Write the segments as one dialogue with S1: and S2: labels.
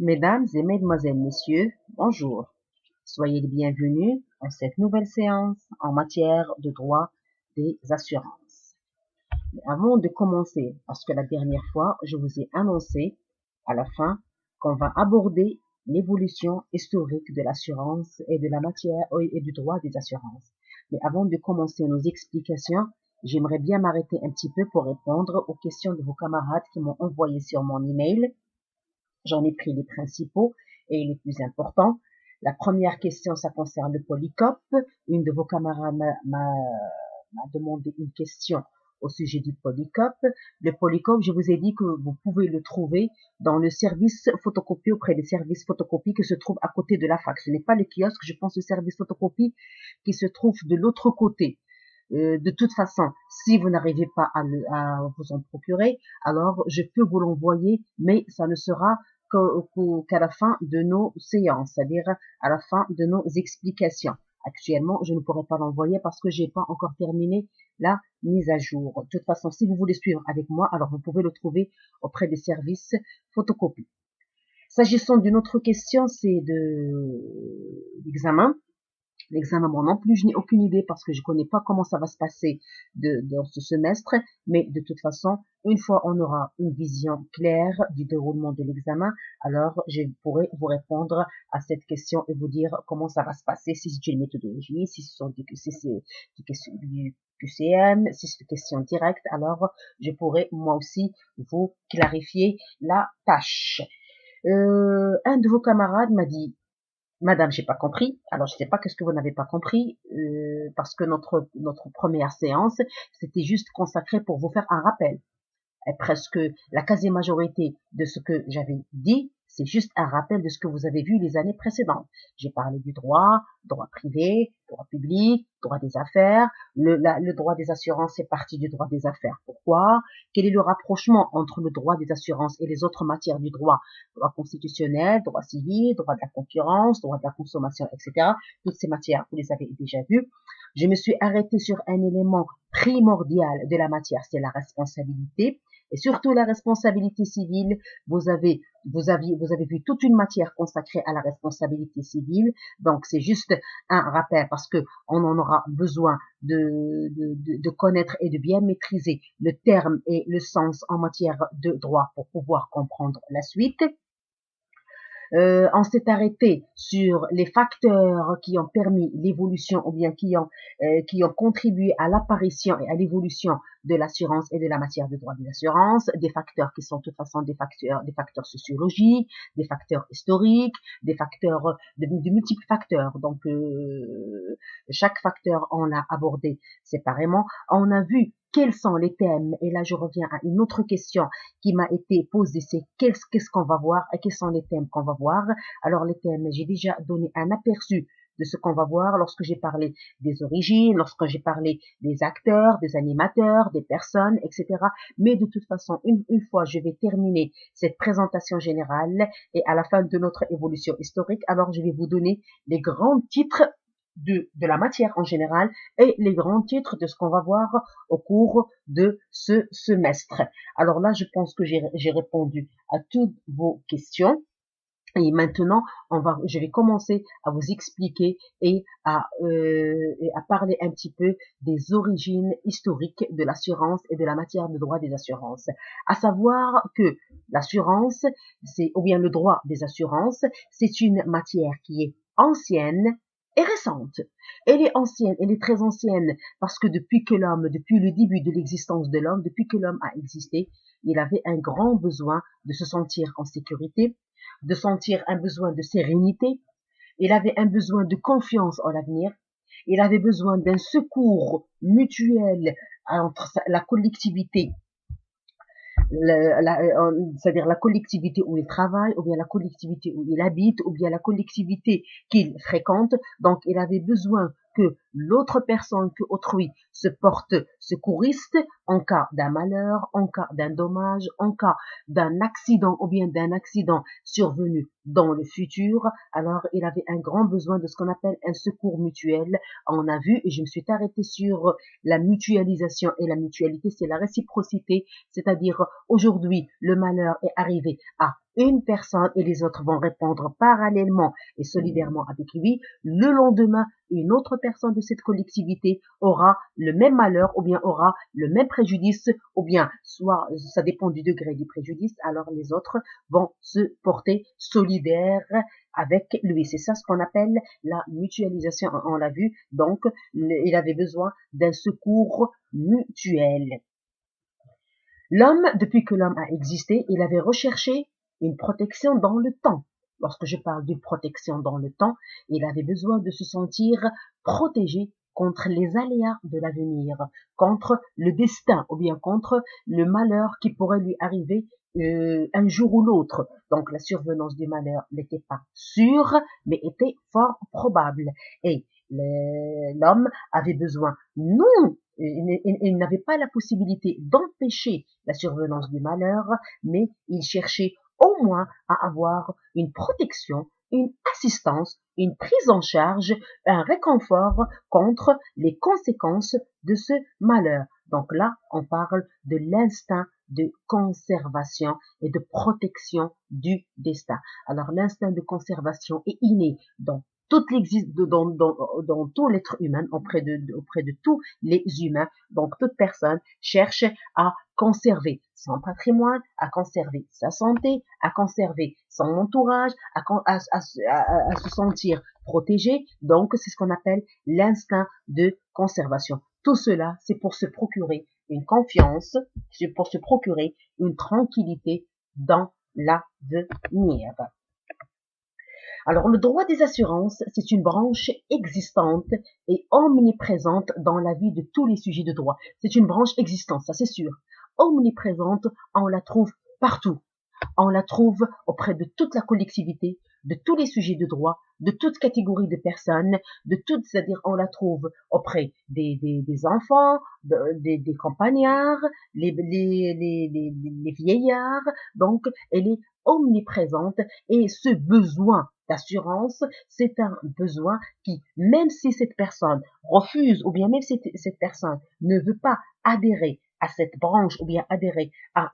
S1: Mesdames et mesdemoiselles, messieurs, bonjour. Soyez les bienvenus en cette nouvelle séance en matière de droit des assurances. Mais avant de commencer, parce que la dernière fois, je vous ai annoncé à la fin qu'on va aborder l'évolution historique de l'assurance et de la matière et du droit des assurances. Mais avant de commencer nos explications, j'aimerais bien m'arrêter un petit peu pour répondre aux questions de vos camarades qui m'ont envoyé sur mon email. J'en ai pris les principaux et les plus importants. La première question, ça concerne le polycope. Une de vos camarades m'a demandé une question au sujet du polycope. Le polycope, je vous ai dit que vous pouvez le trouver dans le service photocopie auprès des services photocopie qui se trouve à côté de la fac. Ce n'est pas le kiosque, je pense, le service photocopie qui se trouve de l'autre côté. De toute façon, si vous n'arrivez pas à vous en procurer, alors je peux vous l'envoyer, mais ça ne sera qu'à la fin de nos séances, c'est-à-dire à la fin de nos explications. Actuellement, je ne pourrai pas l'envoyer parce que j'ai pas encore terminé la mise à jour. De toute façon, si vous voulez suivre avec moi, alors vous pouvez le trouver auprès des services photocopie. S'agissant d'une autre question, c'est de l'examen. L'examen, bon, non plus, je n'ai aucune idée parce que je connais pas comment ça va se passer dans ce semestre, mais de toute façon, une fois on aura une vision claire du déroulement de l'examen, alors je pourrai vous répondre à cette question et vous dire comment ça va se passer, si c'est une méthodologie, si c'est des questions du QCM, si c'est des questions directes, alors je pourrai moi aussi vous clarifier la tâche. Un de vos camarades m'a dit: Madame, j'ai pas compris. Alors, je sais pas qu'est-ce que vous n'avez pas compris, parce que notre première séance, c'était juste consacré pour vous faire un rappel. Et presque la quasi-majorité de ce que j'avais dit, c'est juste un rappel de ce que vous avez vu les années précédentes. J'ai parlé du droit privé, droit public, droit des affaires. Le droit des assurances fait partie du droit des affaires. Pourquoi? Quel est le rapprochement entre le droit des assurances et les autres matières du droit? Droit constitutionnel, droit civil, droit de la concurrence, droit de la consommation, etc. Toutes ces matières, vous les avez déjà vues. Je me suis arrêtée sur un élément primordial de la matière, c'est la responsabilité. Et surtout la responsabilité civile, vous avez vu toute une matière consacrée à la responsabilité civile. Donc c'est juste un rappel parce que on en aura besoin de connaître et de bien maîtriser le terme et le sens en matière de droit pour pouvoir comprendre la suite. On s'est arrêté sur les facteurs qui ont permis l'évolution ou bien qui ont contribué à l'apparition et à l'évolution de l'assurance et de la matière de droit des assurances, des facteurs qui sont de toute façon des facteurs sociologiques, des facteurs historiques, des facteurs de multiples facteurs. Donc chaque facteur on l'a abordé séparément. On a vu quels sont les thèmes, et là je reviens à une autre question qui m'a été posée, c'est qu'est-ce qu'on va voir et quels sont les thèmes qu'on va voir. Alors les thèmes, j'ai déjà donné un aperçu de ce qu'on va voir lorsque j'ai parlé des origines, lorsque j'ai parlé des acteurs, des animateurs, des personnes, etc. Mais de toute façon, une fois je vais terminer cette présentation générale et à la fin de notre évolution historique, alors je vais vous donner les grands titres de la matière en général et les grands titres de ce qu'on va voir au cours de ce semestre. Alors là, je pense que j'ai répondu à toutes vos questions. Et maintenant, je vais commencer à vous expliquer et à parler un petit peu des origines historiques de l'assurance et de la matière de droit des assurances. À savoir que l'assurance, ou bien le droit des assurances, c'est une matière qui est ancienne et récente. Elle est ancienne, elle est très ancienne, parce que depuis le début de l'existence de l'homme, depuis que l'homme a existé, il avait un grand besoin de se sentir en sécurité, de sentir un besoin de sérénité, il avait un besoin de confiance en l'avenir, il avait besoin d'un secours mutuel entre la collectivité, c'est-à-dire la collectivité où il travaille, ou bien la collectivité où il habite, ou bien la collectivité qu'il fréquente. Donc il avait besoin que l'autre personne que autrui se porte secouriste en cas d'un malheur, en cas d'un dommage, en cas d'un accident ou bien d'un accident survenu dans le futur. Alors, il avait un grand besoin de ce qu'on appelle un secours mutuel. On a vu, et je me suis arrêtée sur la mutualisation et la mutualité, c'est la réciprocité, c'est-à-dire aujourd'hui, le malheur est arrivé à une personne et les autres vont répondre parallèlement et solidairement avec lui. Le lendemain, une autre personne de cette collectivité aura le même malheur ou bien aura le même préjudice ou bien soit, ça dépend du degré du préjudice, alors les autres vont se porter solidaires avec lui. C'est ça ce qu'on appelle la mutualisation, on l'a vu. Donc, il avait besoin d'un secours mutuel. L'homme, depuis que l'homme a existé, il avait recherché une protection dans le temps. Lorsque je parle d'une protection dans le temps, il avait besoin de se sentir protégé contre les aléas de l'avenir, contre le destin ou bien contre le malheur qui pourrait lui arriver un jour ou l'autre. Donc la survenance du malheur n'était pas sûre, mais était fort probable. Et l'homme avait besoin, non, il n'avait pas la possibilité d'empêcher la survenance du malheur, mais il cherchait au moins à avoir une protection, une assistance, une prise en charge, un réconfort contre les conséquences de ce malheur. Donc là, on parle de l'instinct de conservation et de protection du destin. Alors l'instinct de conservation est inné dans dans tout l'être humain, auprès de tous les humains. Donc toute personne cherche à conserver son patrimoine, à conserver sa santé, à conserver son entourage, à se sentir protégé. Donc c'est ce qu'on appelle l'instinct de conservation. Tout cela, c'est pour se procurer une confiance, c'est pour se procurer une tranquillité dans l'avenir. Alors, le droit des assurances, c'est une branche existante et omniprésente dans la vie de tous les sujets de droit. C'est une branche existante, ça c'est sûr. Omniprésente, on la trouve partout. On la trouve auprès de toute la collectivité, de tous les sujets de droit, de toute catégorie de personnes, c'est-à-dire on la trouve auprès des enfants, des campagnards, les vieillards. Donc, elle est omniprésente et ce besoin d'assurance, c'est un besoin qui, même si cette personne refuse ou bien même si cette personne ne veut pas adhérer à cette branche ou bien adhérer à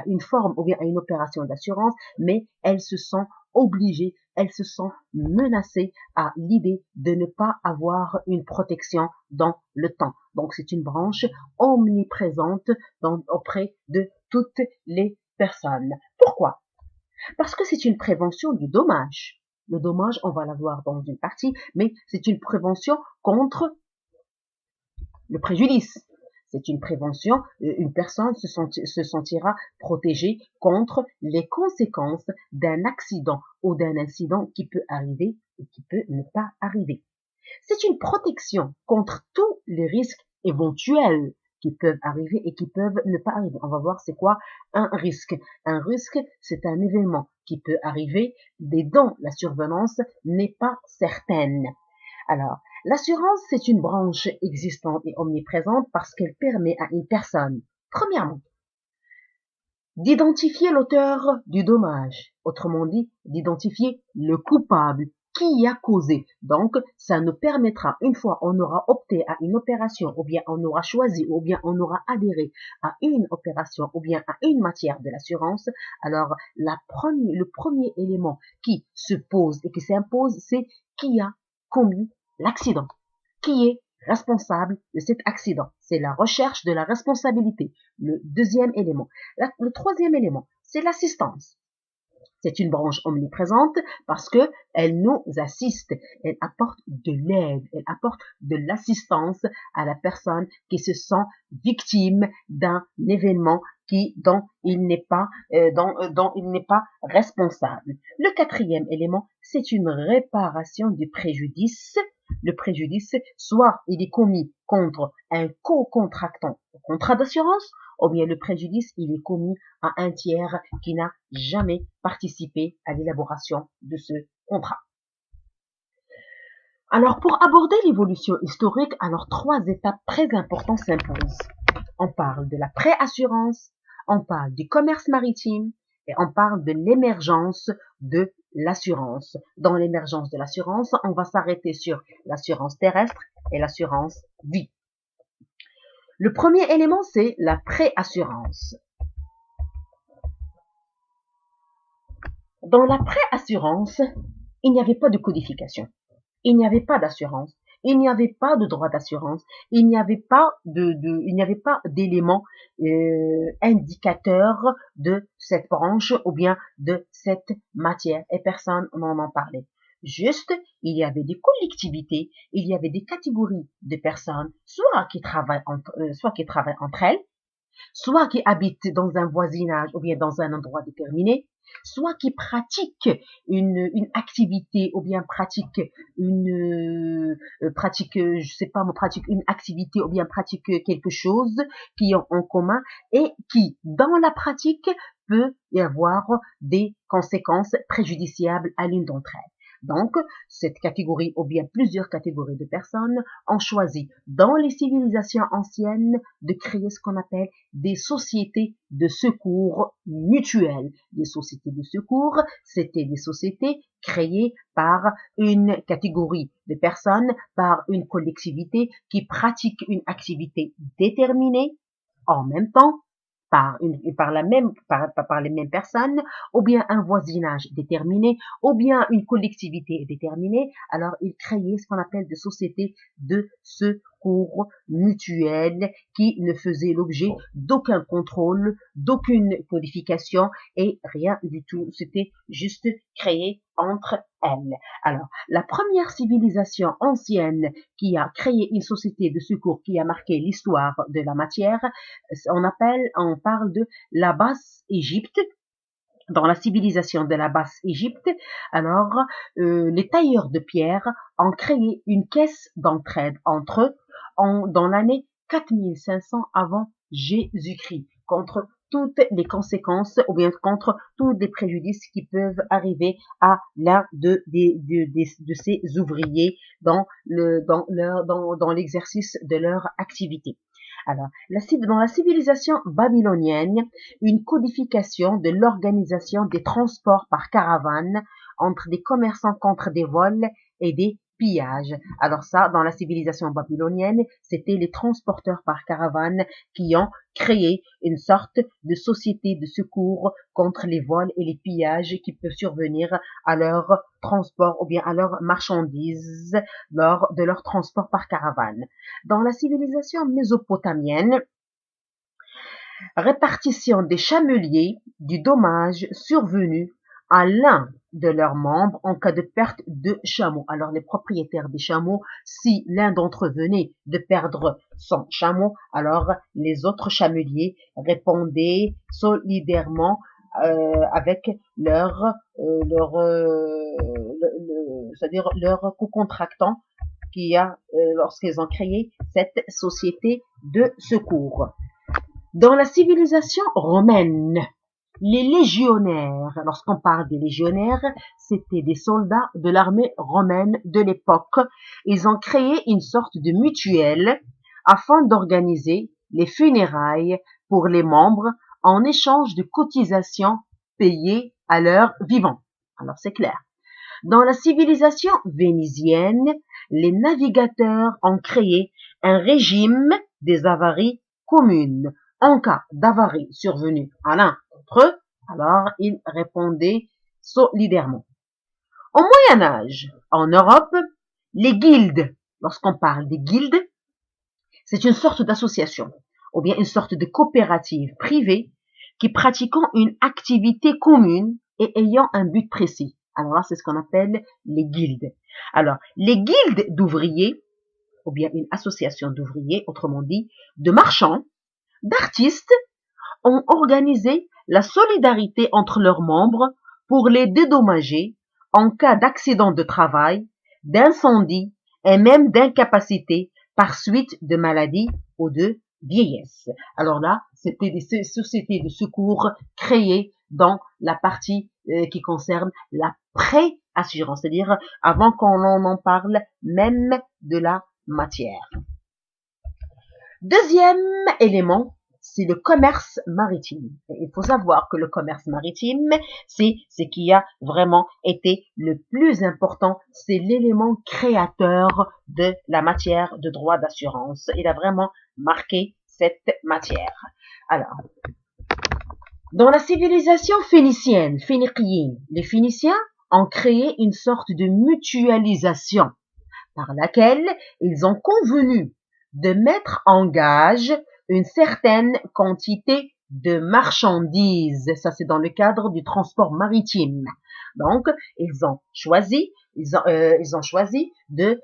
S1: une forme ou bien à une opération d'assurance, mais elle se sent obligée, elle se sent menacée à l'idée de ne pas avoir une protection dans le temps. Donc c'est une branche omniprésente auprès de toutes les personnes. Pourquoi? Parce que c'est une prévention du dommage. Le dommage, on va l'avoir dans une partie, mais c'est une prévention contre le préjudice. C'est une prévention, une personne se sentira protégée contre les conséquences d'un accident ou d'un incident qui peut arriver et qui peut ne pas arriver. C'est une protection contre tous les risques éventuels qui peuvent arriver et qui peuvent ne pas arriver. On va voir c'est quoi un risque. Un risque, c'est un événement qui peut arriver et dont la survenance n'est pas certaine. Alors, l'assurance, c'est une branche existante et omniprésente parce qu'elle permet à une personne, premièrement, d'identifier l'auteur du dommage, autrement dit, d'identifier le coupable qui a causé. Donc, ça nous permettra, une fois on aura opté à une opération, ou bien on aura choisi, ou bien on aura adhéré à une opération, ou bien à une matière de l'assurance, alors le premier élément qui se pose et qui s'impose, c'est qui a commis l'accident, qui est responsable de cet accident. C'est la recherche de la responsabilité. Le deuxième élément. Le troisième élément, c'est l'assistance. C'est une branche omniprésente parce que elle nous assiste, elle apporte de l'aide, elle apporte de l'assistance à la personne qui se sent victime d'un événement dont il n'est pas responsable. Le quatrième élément, c'est une réparation du préjudice. Le préjudice, soit il est commis contre un co-contractant au contrat d'assurance, ou bien le préjudice, il est commis à un tiers qui n'a jamais participé à l'élaboration de ce contrat. Alors, pour aborder l'évolution historique, alors 3 étapes très importantes s'imposent. On parle de la préassurance, on parle du commerce maritime et on parle de l'émergence de l'assurance. Dans l'émergence de l'assurance, on va s'arrêter sur l'assurance terrestre et l'assurance vie. Le premier élément, c'est la préassurance. Dans la préassurance, il n'y avait pas de codification. Il n'y avait pas d'assurance, il n'y avait pas de droit d'assurance, il n'y avait pas d'éléments indicateurs de cette branche ou bien de cette matière et personne n'en en parlait. Juste, il y avait des collectivités, il y avait des catégories de personnes, soit qui travaillent entre elles, soit qui habitent dans un voisinage ou bien dans un endroit déterminé, soit qui pratiquent une activité ou bien pratiquent je sais pas, pratique une activité ou bien pratiquent quelque chose qui ont en commun et qui, dans la pratique, peut y avoir des conséquences préjudiciables à l'une d'entre elles. Donc, cette catégorie ou bien plusieurs catégories de personnes ont choisi dans les civilisations anciennes de créer ce qu'on appelle des sociétés de secours mutuels. Des sociétés de secours, c'était des sociétés créées par une catégorie de personnes, par une collectivité qui pratique une activité déterminée en même temps par les mêmes personnes, ou bien un voisinage déterminé, ou bien une collectivité déterminée. Alors, ils créaient ce qu'on appelle des sociétés de secours mutuels qui ne faisaient l'objet d'aucun contrôle, d'aucune codification et rien du tout. C'était juste créé entre elles. Alors, la première civilisation ancienne qui a créé une société de secours qui a marqué l'histoire de la matière, on parle de la Basse-Égypte. Dans la civilisation de la Basse-Égypte, alors les tailleurs de pierre ont créé une caisse d'entraide entre eux dans l'année 4500 avant Jésus-Christ, contre toutes les conséquences ou bien contre tous les préjudices qui peuvent arriver à l'un de ces ouvriers dans l'exercice de leur activité. Alors, dans la civilisation babylonienne, une codification de l'organisation des transports par caravane entre des commerçants contre des vols et des pillages. Alors ça, dans la civilisation babylonienne, c'était les transporteurs par caravane qui ont créé une sorte de société de secours contre les vols et les pillages qui peuvent survenir à leur transport ou bien à leurs marchandises lors de leur transport par caravane. Dans la civilisation mésopotamienne, répartition des chameliers du dommage survenu à l'un de leurs membres en cas de perte de chameau. Alors les propriétaires des chameaux, si l'un d'entre eux venait de perdre son chameau, alors les autres chameliers répondaient solidairement avec c'est-à-dire leur co-contractant qui a lorsqu'ils ont créé cette société de secours. Dans la civilisation romaine, les légionnaires, lorsqu'on parle des légionnaires, c'était des soldats de l'armée romaine de l'époque. Ils ont créé une sorte de mutuelle afin d'organiser les funérailles pour les membres en échange de cotisations payées à leur vivant. Alors c'est clair. Dans la civilisation vénitienne, les navigateurs ont créé un régime des avaries communes. En cas d'avarie survenue à l'un d'entre eux, alors ils répondaient solidairement. Au Moyen-Âge, en Europe, les guildes, lorsqu'on parle des guildes, c'est une sorte d'association ou bien une sorte de coopérative privée qui pratiquant une activité commune et ayant un but précis. Alors là, c'est ce qu'on appelle les guildes. Alors, les guildes d'ouvriers, ou bien une association d'ouvriers, autrement dit, de marchands, d'artistes, ont organisé la solidarité entre leurs membres pour les dédommager en cas d'accident de travail, d'incendie et même d'incapacité par suite de maladie ou de vieillesse. Alors là, c'était des sociétés de secours créées dans la partie qui concerne la préassurance, c'est-à-dire avant qu'on en parle même de la matière. Deuxième élément, c'est le commerce maritime. Et il faut savoir que le commerce maritime, c'est ce qui a vraiment été le plus important, c'est l'élément créateur de la matière de droit d'assurance. Il a vraiment marqué cette matière. Alors, dans la civilisation phénicienne, phénicienne, les Phéniciens ont créé une sorte de mutualisation par laquelle ils ont convenu de mettre en gage une certaine quantité de marchandises. Ça, c'est dans le cadre du transport maritime. Donc, ils ont choisi de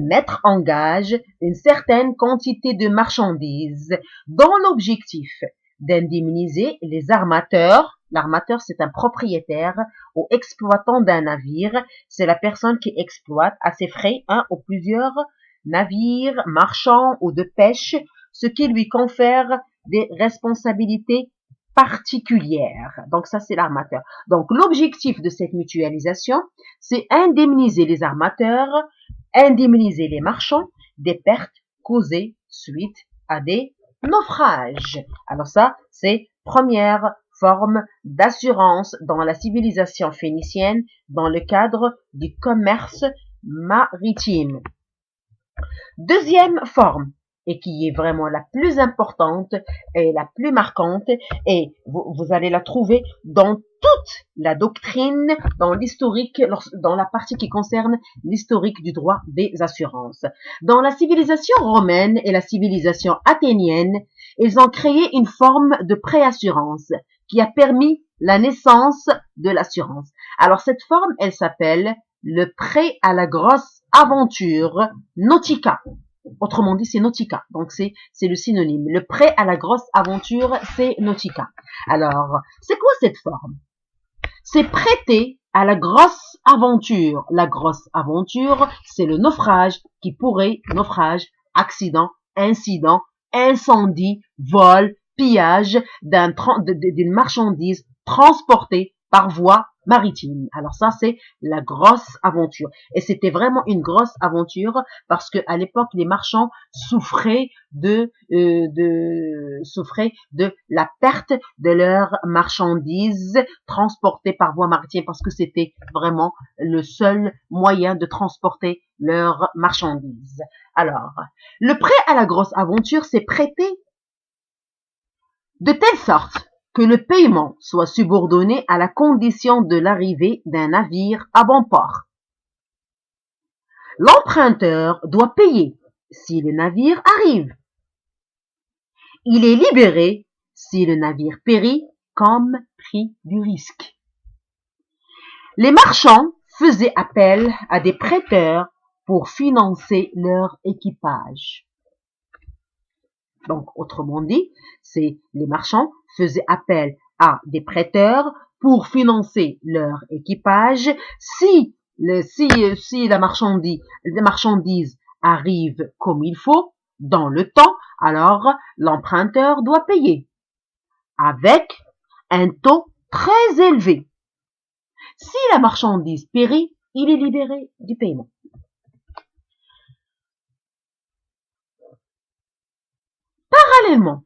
S1: mettre en gage une certaine quantité de marchandises dans l'objectif d'indemniser les armateurs. L'armateur, c'est un propriétaire ou exploitant d'un navire. C'est la personne qui exploite à ses frais un ou plusieurs navires marchands ou de pêche, ce qui lui confère des responsabilités particulières. Donc ça, c'est l'armateur. Donc l'objectif de cette mutualisation, c'est indemniser les armateurs, indemniser les marchands des pertes causées suite à des naufrages. Alors ça, c'est première forme d'assurance dans la civilisation phénicienne dans le cadre du commerce maritime. Deuxième forme, et qui est vraiment la plus importante et la plus marquante, et vous allez la trouver dans toute la doctrine, dans l'historique, dans la partie qui concerne l'historique du droit des assurances. Dans la civilisation romaine et la civilisation athénienne, ils ont créé une forme de préassurance qui a permis la naissance de l'assurance. Alors cette forme, elle s'appelle le prêt à la grosse aventure nautica. Autrement dit, c'est nautica. Donc, c'est le synonyme. Le prêt à la grosse aventure, c'est nautica. Alors, c'est quoi cette forme? C'est prêter à la grosse aventure. La grosse aventure, c'est le naufrage qui pourrait, naufrage, accident, incident, incendie, vol, pillage d'une marchandise transportée par voie maritime. Alors ça, c'est la grosse aventure. Et c'était vraiment une grosse aventure parce que à l'époque, les marchands souffraient de la perte de leurs marchandises transportées par voie maritime parce que c'était vraiment le seul moyen de transporter leurs marchandises. Alors, le prêt à la grosse aventure, c'est prêter de telle sorte que le paiement soit subordonné à la condition de l'arrivée d'un navire à bon port. L'emprunteur doit payer si le navire arrive. Il est libéré si le navire périt comme prix du risque. Les marchands faisaient appel à des prêteurs pour financer leur équipage. Donc, autrement dit, les marchands faisaient appel à des prêteurs pour financer leur équipage. Si la marchandise arrive comme il faut, dans le temps, alors l'emprunteur doit payer avec un taux très élevé. Si la marchandise périt, il est libéré du paiement. Parallèlement,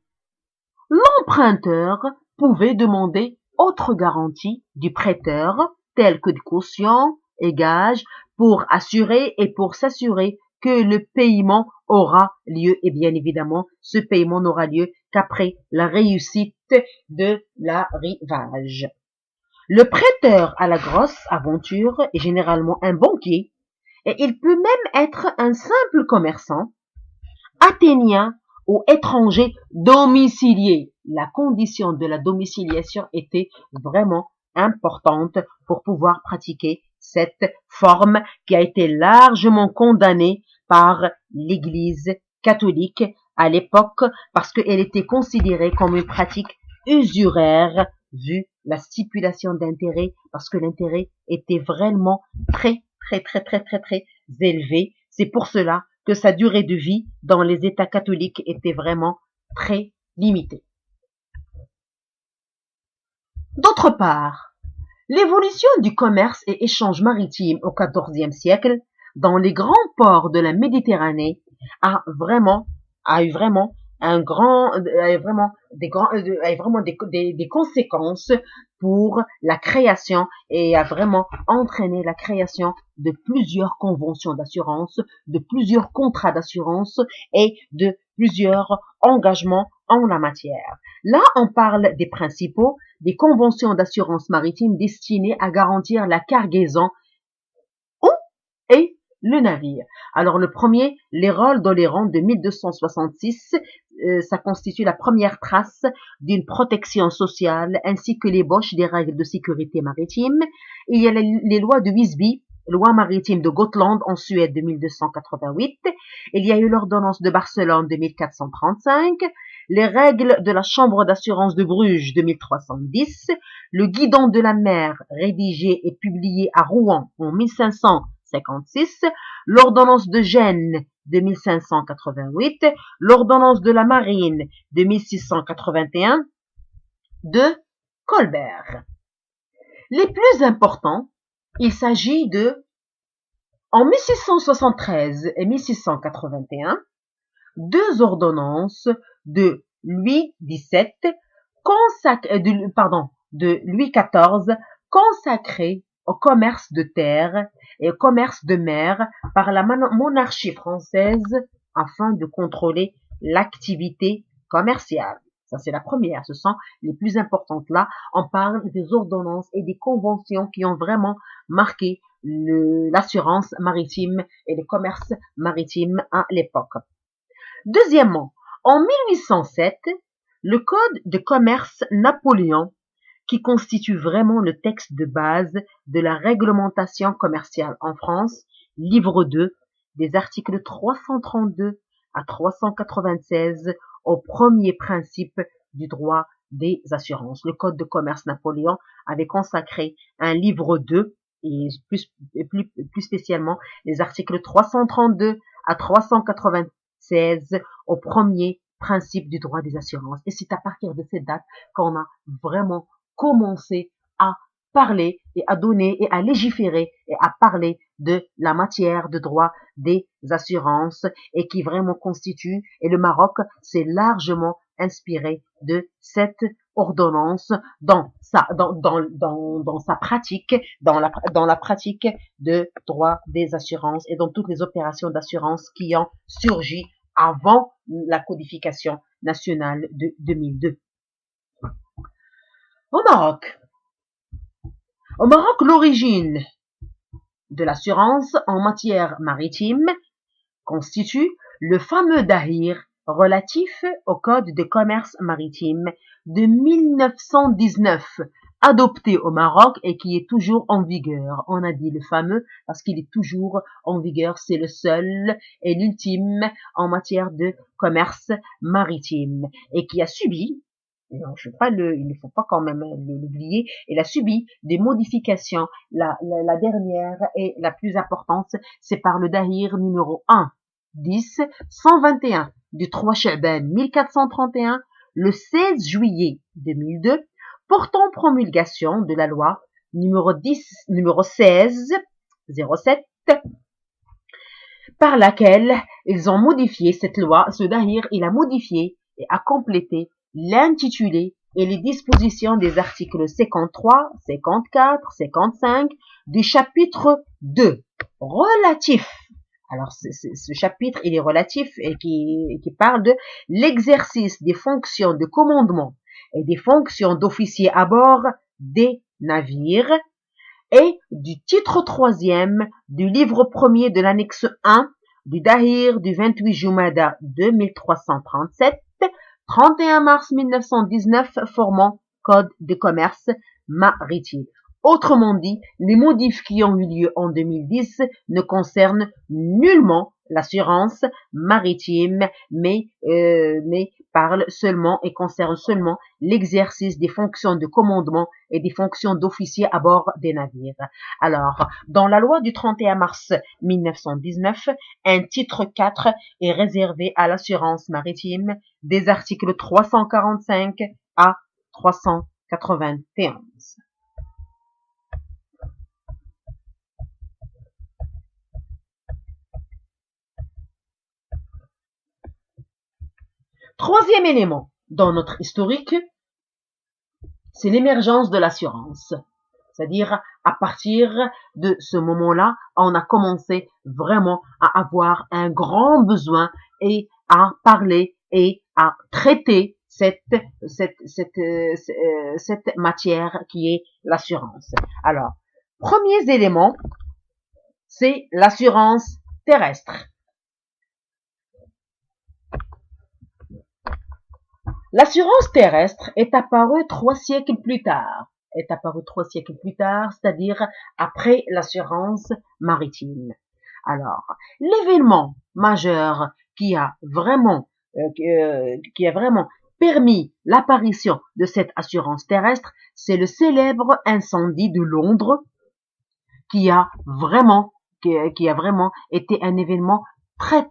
S1: l'emprunteur pouvait demander autre garantie du prêteur, telles que de caution et gages, pour assurer et pour s'assurer que le paiement aura lieu. Et bien évidemment, ce paiement n'aura lieu qu'après la réussite de l'arrivage. Le prêteur à la grosse aventure est généralement un banquier, et il peut même être un simple commerçant, athénien ou étranger domicilié. La condition de la domiciliation était vraiment importante pour pouvoir pratiquer cette forme qui a été largement condamnée par l'Église catholique à l'époque parce qu'elle était considérée comme une pratique usuraire vu la stipulation d'intérêt parce que l'intérêt était vraiment très élevé. C'est pour cela que sa durée de vie dans les États catholiques était vraiment très limitée. D'autre part, L'évolution du commerce et échanges maritimes au XIVe siècle dans les grands ports de la Méditerranée a eu vraiment des conséquences pour la création et a vraiment entraîné la création de plusieurs conventions d'assurance, de plusieurs contrats d'assurance et de plusieurs engagements en la matière. Là, on parle des principaux, des conventions d'assurance maritime destinées à garantir la cargaison et le navire. Alors le premier, l'Hérold d'Oléron de 1266, ça constitue la première trace d'une protection sociale ainsi que l'ébauche des règles de sécurité maritime. Il y a les lois de Visby, loi maritime de Gotland en Suède de 1288. Il y a eu l'ordonnance de Barcelone de 1435, les règles de la Chambre d'assurance de Bruges de 1310, le guidon de la mer rédigé et publié à Rouen en 1556, l'ordonnance de Gênes de 1588, l'ordonnance de la marine de 1681 de Colbert. Les plus importants, il s'agit de, en 1673 et 1681, deux ordonnances de Louis XVII, de Louis XIV, consacrées au commerce de terre et au commerce de mer par la monarchie française afin de contrôler l'activité commerciale. Ça, c'est la première. Ce sont les plus importantes là. On parle des ordonnances et des conventions qui ont vraiment marqué l'assurance maritime et le commerce maritime à l'époque. Deuxièmement, en 1807, le Code de commerce Napoléon, qui constitue vraiment le texte de base de la réglementation commerciale en France, livre 2, des articles 332 à 396 au premier principe du droit des assurances. Le Code de commerce Napoléon avait consacré un livre 2 et plus spécialement les articles 332 à 396 au premier principe du droit des assurances. Et c'est à partir de cette date qu'on a vraiment commencé à parler et à donner et à légiférer et à parler de la matière de droit des assurances et qui vraiment constitue, et le Maroc s'est largement inspiré de cette ordonnance dans sa pratique, dans la pratique de droit des assurances et dans toutes les opérations d'assurance qui ont surgi avant la codification nationale de 2002. Au Maroc, l'origine de l'assurance en matière maritime constitue le fameux Dahir relatif au Code de commerce maritime de 1919, adopté au Maroc et qui est toujours en vigueur. On a dit le fameux parce qu'il est toujours en vigueur, c'est le seul et l'ultime en matière de commerce maritime et qui a subi, il ne faut pas quand même l'oublier, il a subi des modifications. La dernière et la plus importante, c'est par le Dahir numéro 1-10-121 du 3 Cha'ban 1431, le 16 juillet 2002, portant promulgation de la loi numéro 16-07, par laquelle ils ont modifié cette loi. Ce Dahir, il a modifié et a complété l'intitulé et les dispositions des articles 53, 54, 55 du chapitre 2 relatif. Alors, ce chapitre, il est relatif et qui parle de l'exercice des fonctions de commandement et des fonctions d'officier à bord des navires et du titre 3e du livre 1er de l'annexe 1 du Dahir du 28 Jumada 2337, 31 mars 1919, formant Code de commerce maritime. Autrement dit, les modifs qui ont eu lieu en 2010 ne concernent nullement l'assurance maritime, mais parlent seulement et concernent seulement l'exercice des fonctions de commandement et des fonctions d'officier à bord des navires. Alors, dans la loi du 31 mars 1919, un titre 4 est réservé à l'assurance maritime des articles 345 à 391. Troisième élément dans notre historique, c'est l'émergence de l'assurance. C'est-à-dire, à partir de ce moment-là, on a commencé vraiment à avoir un grand besoin et à parler et à traiter cette matière qui est l'assurance. Alors, premier élément, c'est l'assurance terrestre. L'assurance terrestre est apparue 3 siècles plus tard. C'est-à-dire après l'assurance maritime. Alors, l'événement majeur qui a vraiment permis l'apparition de cette assurance terrestre, c'est le célèbre incendie de Londres, qui a vraiment été un événement très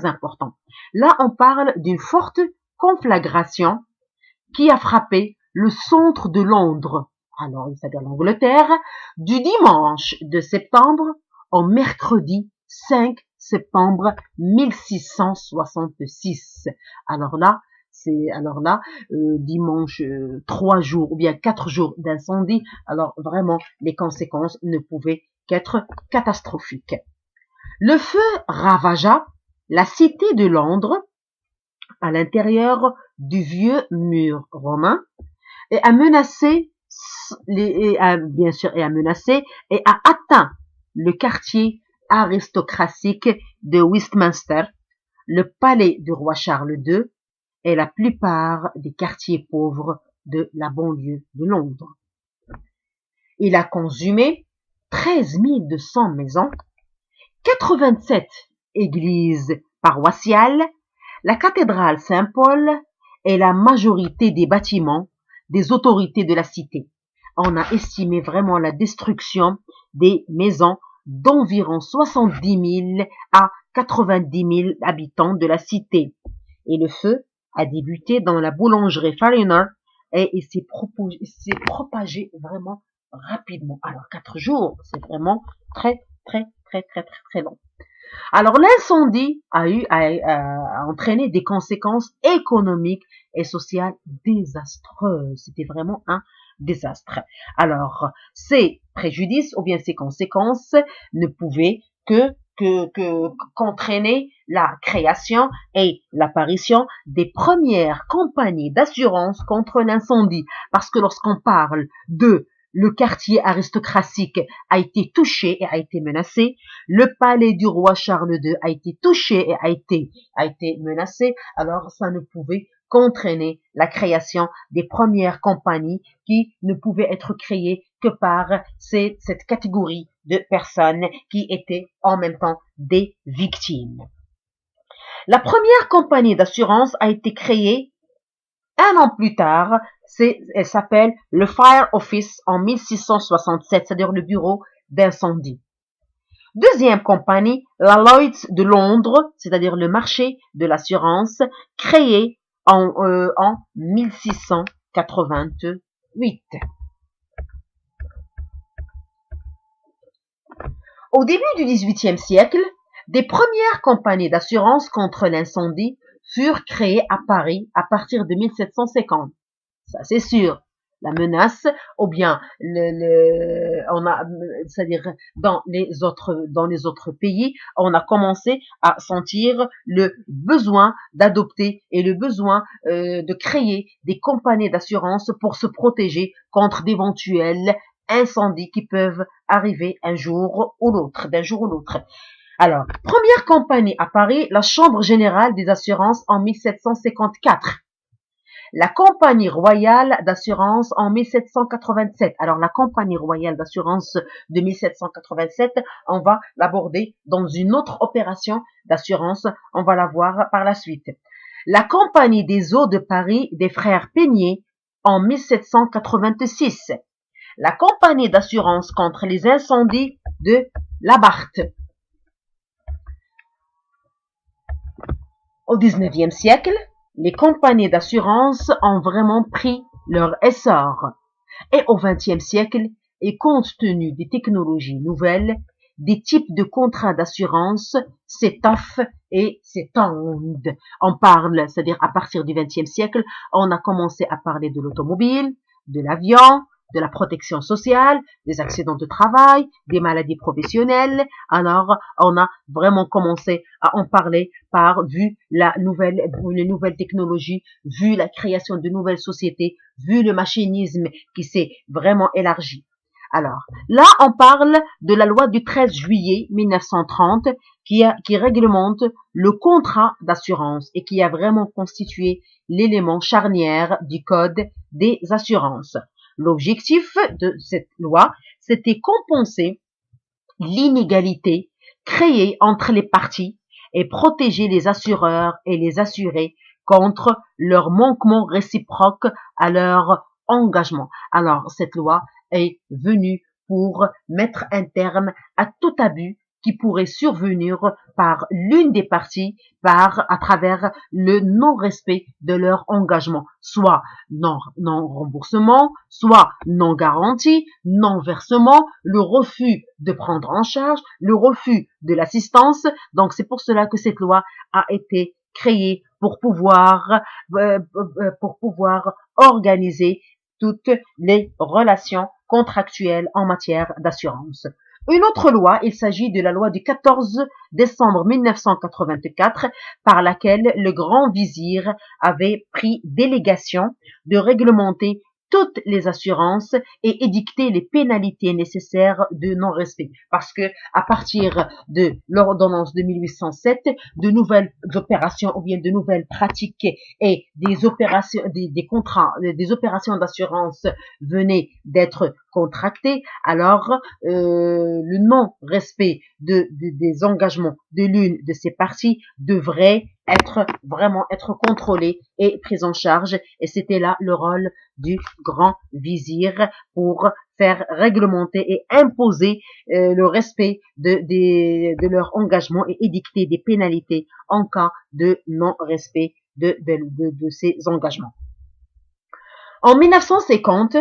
S1: important. Là, on parle d'une forte conflagration qui a frappé le centre de Londres, alors c'est-à-dire l'Angleterre, du dimanche de septembre au mercredi 5 septembre 1666. Alors là, dimanche 3 jours ou bien 4 jours d'incendie. Alors vraiment, les conséquences ne pouvaient qu'être catastrophiques. Le feu ravagea la cité de Londres à l'intérieur du vieux mur romain et a menacé et a atteint le quartier aristocratique de Westminster, le palais du roi Charles II et la plupart des quartiers pauvres de la banlieue de Londres. Il a consumé 13 200 maisons, 87 églises paroissiales, la cathédrale Saint-Paul et la majorité des bâtiments des autorités de la cité. On a estimé vraiment la destruction des maisons d'environ 70 000 à 90 000 habitants de la cité. Et le feu a débuté dans la boulangerie Fariner et il s'est propagé vraiment rapidement. Alors 4 jours, c'est vraiment très long. Alors l'incendie a entraîné des conséquences économiques et sociales désastreuses. C'était vraiment un désastre. Alors ces préjudices ou bien ces conséquences ne pouvaient qu'entraîner la création et l'apparition des premières compagnies d'assurance contre l'incendie. Parce que lorsqu'on parle de le quartier aristocratique a été touché et a été menacé. Le palais du roi Charles II a été touché et a été menacé. Alors, ça ne pouvait qu'entraîner la création des premières compagnies qui ne pouvaient être créées que par cette catégorie de personnes qui étaient en même temps des victimes. La première compagnie d'assurance a été créée un an plus tard. Elle s'appelle le Fire Office en 1667, c'est-à-dire le bureau d'incendie. Deuxième compagnie, la Lloyd's de Londres, c'est-à-dire le marché de l'assurance, créé en 1688. Au début du XVIIIe siècle, des premières compagnies d'assurance contre l'incendie furent créées à Paris à partir de 1750. Ça, c'est sûr. La menace, ou bien c'est-à-dire dans les autres pays, on a commencé à sentir le besoin d'adopter et le besoin de créer des compagnies d'assurance pour se protéger contre d'éventuels incendies qui peuvent arriver d'un jour ou l'autre. Alors, première compagnie à Paris, la Chambre générale des assurances en 1754. La Compagnie royale d'assurance en 1787. Alors, la Compagnie royale d'assurance de 1787, on va l'aborder dans une autre opération d'assurance. On va la voir par la suite. La Compagnie des eaux de Paris des frères Peigné en 1786. La Compagnie d'assurance contre les incendies de Labarthe. Au XIXe siècle, les compagnies d'assurance ont vraiment pris leur essor. Et au XXe siècle, et compte tenu des technologies nouvelles, des types de contrats d'assurance s'étoffent et s'étendent. On parle, c'est-à-dire à partir du XXe siècle, on a commencé à parler de l'automobile, de l'avion, de la protection sociale, des accidents de travail, des maladies professionnelles. Alors, on a vraiment commencé à en parler vu une nouvelle technologie, vu la création de nouvelles sociétés, vu le machinisme qui s'est vraiment élargi. Alors, là, on parle de la loi du 13 juillet 1930 qui réglemente le contrat d'assurance et qui a vraiment constitué l'élément charnière du code des assurances. L'objectif de cette loi, c'était compenser l'inégalité créée entre les parties et protéger les assureurs et les assurés contre leur manquement réciproque à leur engagement. Alors, cette loi est venue pour mettre un terme à tout abus qui pourrait survenir par l'une des parties à travers le non-respect de leur engagement, soit non remboursement, soit non garantie, non versement, le refus de prendre en charge, le refus de l'assistance. Donc c'est pour cela que cette loi a été créée pour pouvoir organiser toutes les relations contractuelles en matière d'assurance. Une autre loi, il s'agit de la loi du 14 décembre 1984 par laquelle le grand vizir avait pris délégation de réglementer toutes les assurances et édicter les pénalités nécessaires de non-respect. Parce que à partir de l'ordonnance de 1807, de nouvelles opérations ou bien de nouvelles pratiques et des opérations, des opérations d'assurance venaient d'être contractées, alors le non-respect des engagements de l'une de ces parties devrait vraiment être contrôlé et pris en charge. Et c'était là le rôle du grand vizir pour faire réglementer et imposer le respect de leur engagement et édicter des pénalités en cas de non-respect de ces engagements. En 1950,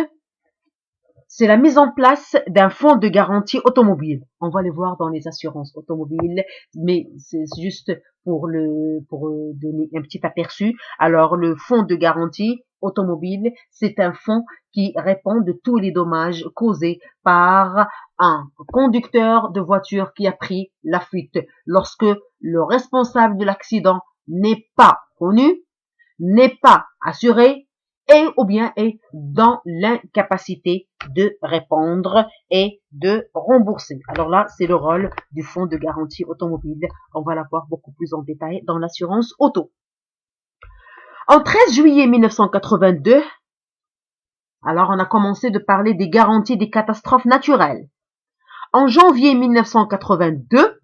S1: c'est la mise en place d'un fonds de garantie automobile. On va les voir dans les assurances automobiles, mais c'est juste pour donner un petit aperçu. Alors, le fonds de garantie automobile, c'est un fonds qui répond de tous les dommages causés par un conducteur de voiture qui a pris la fuite lorsque le responsable de l'accident n'est pas connu, n'est pas assuré, ou bien est dans l'incapacité de répondre et de rembourser. Alors là, c'est le rôle du fonds de garantie automobile. On va la voir beaucoup plus en détail dans l'assurance auto. En 13 juillet 1982, alors on a commencé de parler des garanties des catastrophes naturelles. En janvier 1982,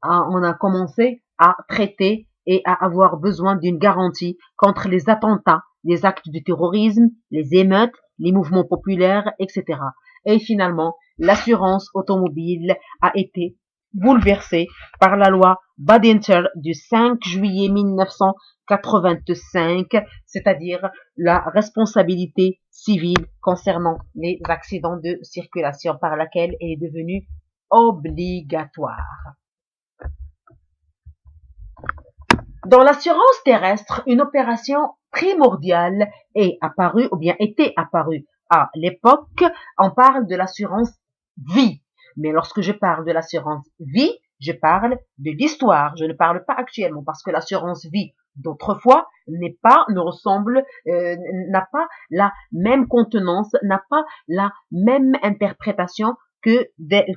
S1: on a commencé à traiter et à avoir besoin d'une garantie contre les attentats, les actes de terrorisme, les émeutes, les mouvements populaires, etc. Et finalement, l'assurance automobile a été bouleversée par la loi Badinter du 5 juillet 1985, c'est-à-dire la responsabilité civile concernant les accidents de circulation par laquelle elle est devenue obligatoire. Dans l'assurance terrestre, une opération primordiale est apparue ou bien était apparue à l'époque. On parle de l'assurance vie. Mais lorsque je parle de l'assurance vie, je parle de l'histoire. Je ne parle pas actuellement parce que l'assurance vie d'autrefois n'a pas la même contenance, n'a pas la même interprétation que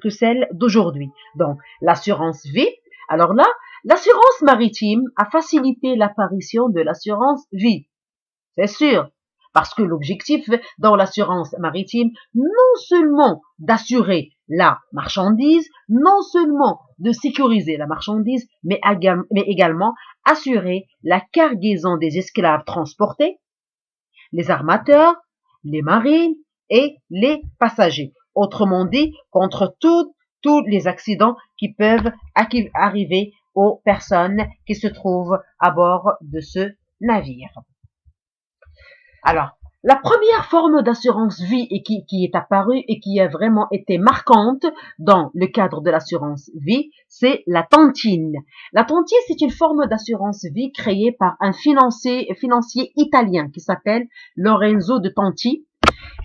S1: celle d'aujourd'hui. Donc, l'assurance vie, alors là, l'assurance maritime a facilité l'apparition de l'assurance vie. C'est sûr, parce que l'objectif dans l'assurance maritime, non seulement d'assurer la marchandise, non seulement de sécuriser la marchandise, mais également assurer la cargaison des esclaves transportés, les armateurs, les marines et les passagers. Autrement dit, contre tous les accidents qui peuvent arriver aux personnes qui se trouvent à bord de ce navire. Alors, La première forme d'assurance vie et qui est apparue et qui a vraiment été marquante dans le cadre de l'assurance vie, c'est la tontine. La tontine, c'est une forme d'assurance vie créée par un financier italien qui s'appelle Lorenzo de Tonti.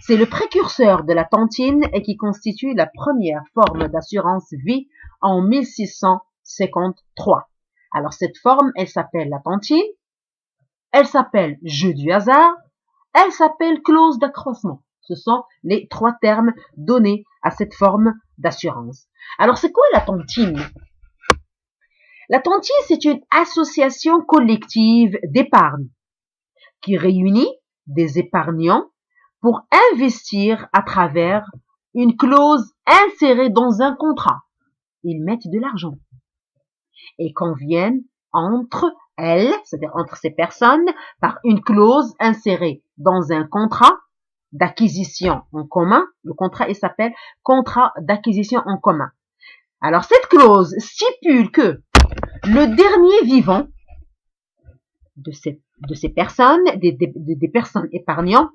S1: C'est le précurseur de la tontine et qui constitue la première forme d'assurance vie en 1653. Alors cette forme, elle s'appelle la tontine, elle s'appelle jeu du hasard, elle s'appelle clause d'accroissement. Ce sont les trois termes donnés à cette forme d'assurance. Alors, c'est quoi la tontine? La tontine, c'est une association collective d'épargne qui réunit des épargnants pour investir à travers une clause insérée dans un contrat. Ils mettent de l'argent et conviennent entre elles, c'est-à-dire entre ces personnes, par une clause insérée dans un contrat d'acquisition en commun. Le contrat, il s'appelle contrat d'acquisition en commun. Alors, cette clause stipule que le dernier vivant de ces personnes, des personnes épargnantes,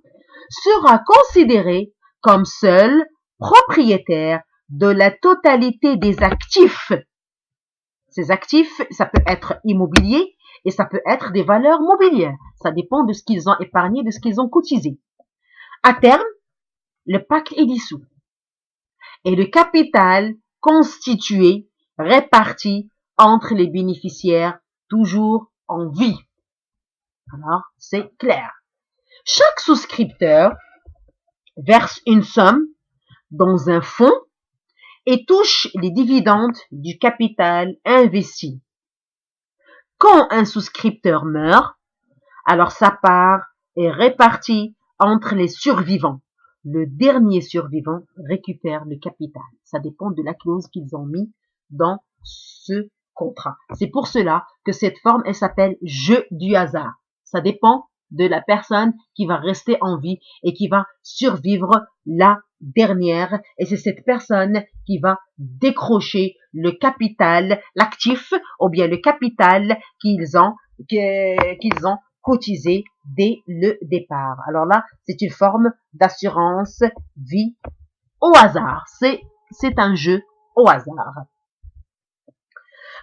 S1: sera considéré comme seul propriétaire de la totalité des actifs. Ces actifs, ça peut être immobilier et ça peut être des valeurs mobilières. Ça dépend de ce qu'ils ont épargné, de ce qu'ils ont cotisé. À terme, le pacte est dissous et le capital constitué, réparti entre les bénéficiaires toujours en vie. Alors, c'est clair. Chaque souscripteur verse une somme dans un fonds et touche les dividendes du capital investi. Quand un souscripteur meurt, alors sa part est répartie entre les survivants. Le dernier survivant récupère le capital. Ça dépend de la clause qu'ils ont mis dans ce contrat. C'est pour cela que cette forme, elle s'appelle jeu du hasard. Ça dépend de la personne qui va rester en vie et qui va survivre la dernière. Et c'est cette personne qui va décrocher le capital, l'actif, ou bien le capital qu'ils ont cotisé dès le départ. Alors là, c'est une forme d'assurance vie au hasard. C'est un jeu au hasard.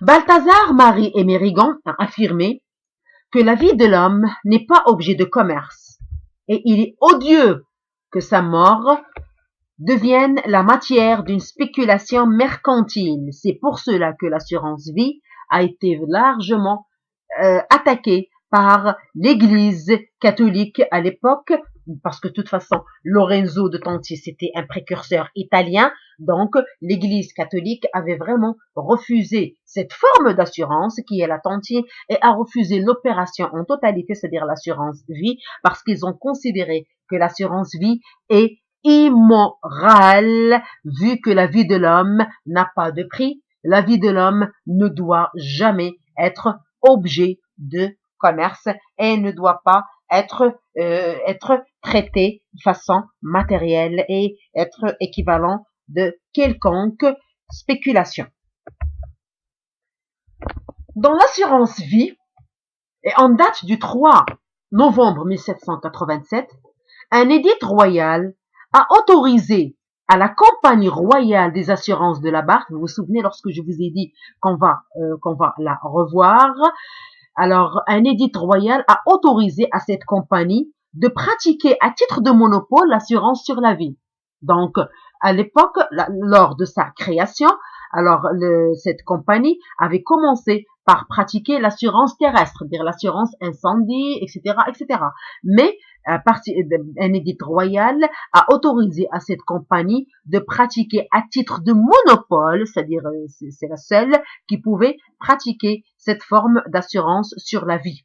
S1: Balthazar, Marie et Mérigon a affirmé que la vie de l'homme n'est pas objet de commerce et il est odieux que sa mort devienne la matière d'une spéculation mercantile. C'est pour cela que l'assurance vie a été largement attaquée par l'Église catholique à l'époque, parce que de toute façon, Lorenzo de Tonti, c'était un précurseur italien, donc l'Église catholique avait vraiment refusé cette forme d'assurance qui est la Tonti et a refusé l'opération en totalité, c'est-à-dire l'assurance vie, parce qu'ils ont considéré que l'assurance vie est immorale, vu que la vie de l'homme n'a pas de prix. La vie de l'homme ne doit jamais être objet de commerce et ne doit pas être traité de façon matérielle et être équivalent de quelconque spéculation. Dans l'assurance vie, et en date du 3 novembre 1787, un édit royal a autorisé à la Compagnie royale des assurances de la Barque, vous vous souvenez lorsque je vous ai dit qu'on va la revoir, alors un édit royal a autorisé à cette compagnie de pratiquer à titre de monopole l'assurance sur la vie. Donc, à l'époque, lors de sa création, alors cette compagnie avait commencé par pratiquer l'assurance terrestre, c'est-à-dire l'assurance incendie, etc., etc. Mais un édit royal a autorisé à cette compagnie de pratiquer à titre de monopole, c'est-à-dire c'est la seule qui pouvait pratiquer cette forme d'assurance sur la vie.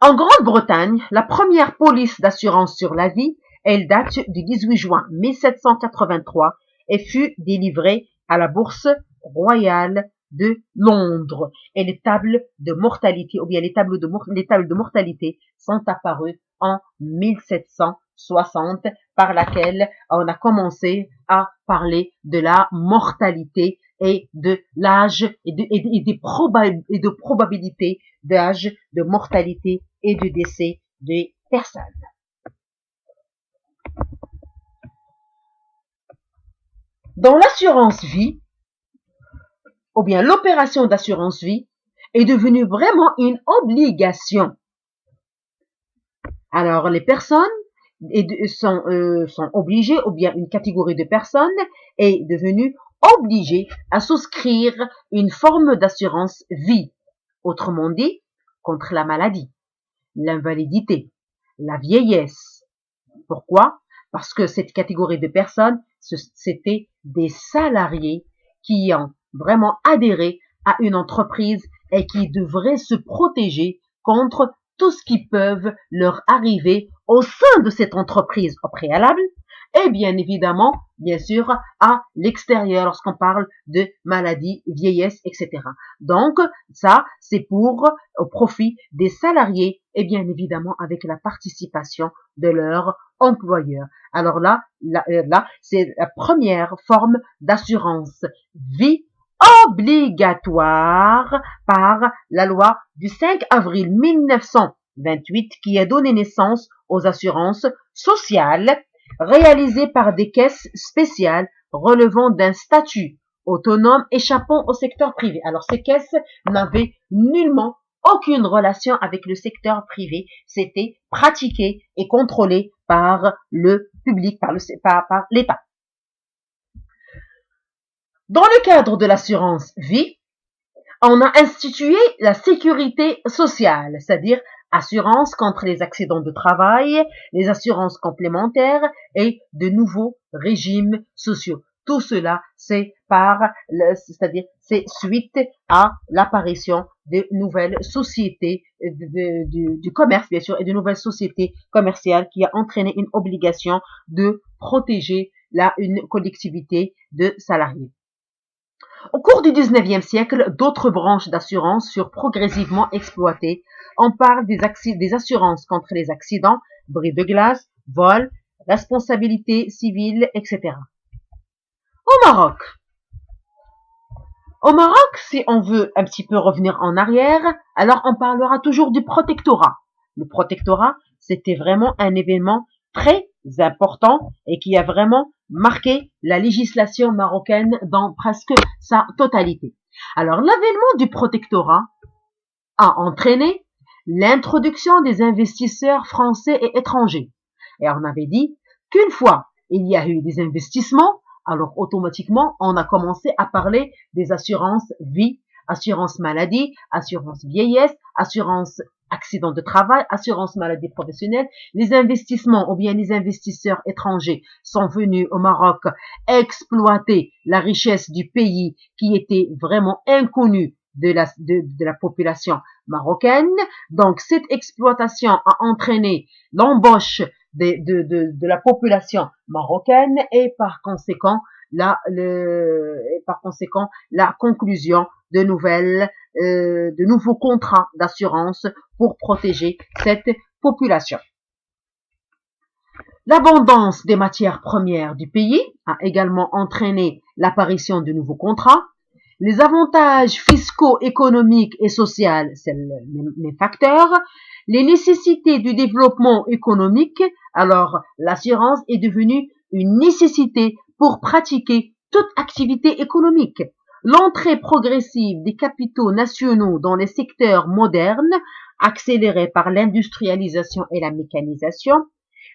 S1: En Grande-Bretagne, la première police d'assurance sur la vie, elle date du 18 juin 1783 et fut délivrée à la Bourse royale de Londres. Et les tables de mortalité, ou bien les tables de mortalité sont apparues en 1760, par laquelle on a commencé à parler de la mortalité et de l'âge et de probabilité d'âge, de mortalité et de décès des personnes. Dans l'assurance vie, ou bien l'opération d'assurance vie, est devenue vraiment une obligation. Alors, les personnes sont obligées, ou bien une catégorie de personnes est devenue obligée à souscrire une forme d'assurance vie, autrement dit, contre la maladie, l'invalidité, la vieillesse. Pourquoi? Parce que cette catégorie de personnes, c'était des salariés qui ont vraiment adhéré à une entreprise et qui devraient se protéger contre tout ce qui peut leur arriver au sein de cette entreprise au préalable et bien évidemment, bien sûr, à l'extérieur lorsqu'on parle de maladie, vieillesse, etc. Donc, ça, c'est au profit des salariés et bien évidemment avec la participation de leur employeur. Alors là, c'est la première forme d'assurance vie obligatoire par la loi du 5 avril 1928 qui a donné naissance aux assurances sociales réalisées par des caisses spéciales relevant d'un statut autonome échappant au secteur privé. Alors ces caisses n'avaient nullement aucune relation avec le secteur privé, c'était pratiqué et contrôlé par le public, par l'État. Dans le cadre de l'assurance vie, on a institué la sécurité sociale, c'est-à-dire assurance contre les accidents de travail, les assurances complémentaires et de nouveaux régimes sociaux. Tout cela, c'est suite à l'apparition de nouvelles sociétés du commerce, bien sûr, et de nouvelles sociétés commerciales qui a entraîné une obligation de protéger une collectivité de salariés. Au cours du 19e siècle, d'autres branches d'assurance furent progressivement exploitées. On parle des assurances contre les accidents, bris de glace, vol, responsabilité civile, etc. Au Maroc, si on veut un petit peu revenir en arrière, alors on parlera toujours du protectorat. Le protectorat, c'était vraiment un événement très important et qui a vraiment marqué la législation marocaine dans presque sa totalité. Alors, l'avènement du protectorat a entraîné l'introduction des investisseurs français et étrangers. Et on avait dit qu'une fois il y a eu des investissements, alors automatiquement on a commencé à parler des assurances vie, assurance maladie, assurance vieillesse, assurance accident de travail, assurance maladie professionnelle. Les investissements ou bien les investisseurs étrangers sont venus au Maroc exploiter la richesse du pays qui était vraiment inconnue de la population marocaine. Donc cette exploitation a entraîné l'embauche de la population marocaine et par conséquent la conclusion de nouveaux contrats d'assurance pour protéger cette population. L'abondance des matières premières du pays a également entraîné l'apparition de nouveaux contrats. Les avantages fiscaux, économiques et sociaux, c'est les facteurs. Les nécessités du développement économique, alors l'assurance est devenue une nécessité pour pratiquer toute activité économique. L'entrée progressive des capitaux nationaux dans les secteurs modernes, accélérée par l'industrialisation et la mécanisation.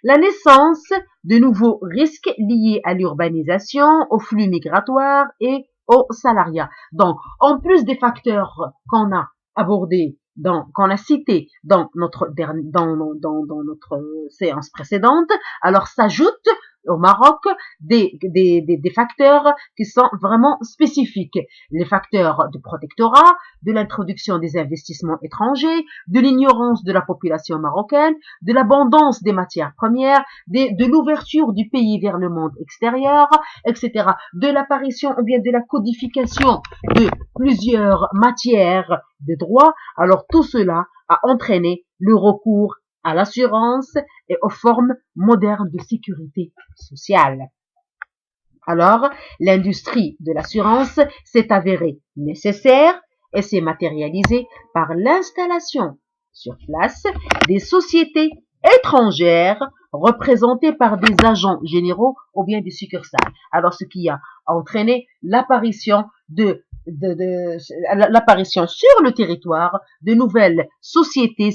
S1: La naissance de nouveaux risques liés à l'urbanisation, aux flux migratoires et au salariat. Donc, en plus des facteurs qu'on a abordés, qu'on a cités dans notre séance précédente, alors s'ajoutent au Maroc des facteurs qui sont vraiment spécifiques. Les facteurs du protectorat, de l'introduction des investissements étrangers, de l'ignorance de la population marocaine, de l'abondance des matières premières, de l'ouverture du pays vers le monde extérieur, etc. De l'apparition ou bien de la codification de plusieurs matières de droit. Alors tout cela a entraîné le recours à l'assurance et aux formes modernes de sécurité sociale. Alors, l'industrie de l'assurance s'est avérée nécessaire et s'est matérialisée par l'installation sur place des sociétés étrangères représentées par des agents généraux ou bien des succursales. Alors, ce qui a entraîné l'apparition l'apparition sur le territoire de nouvelles sociétés,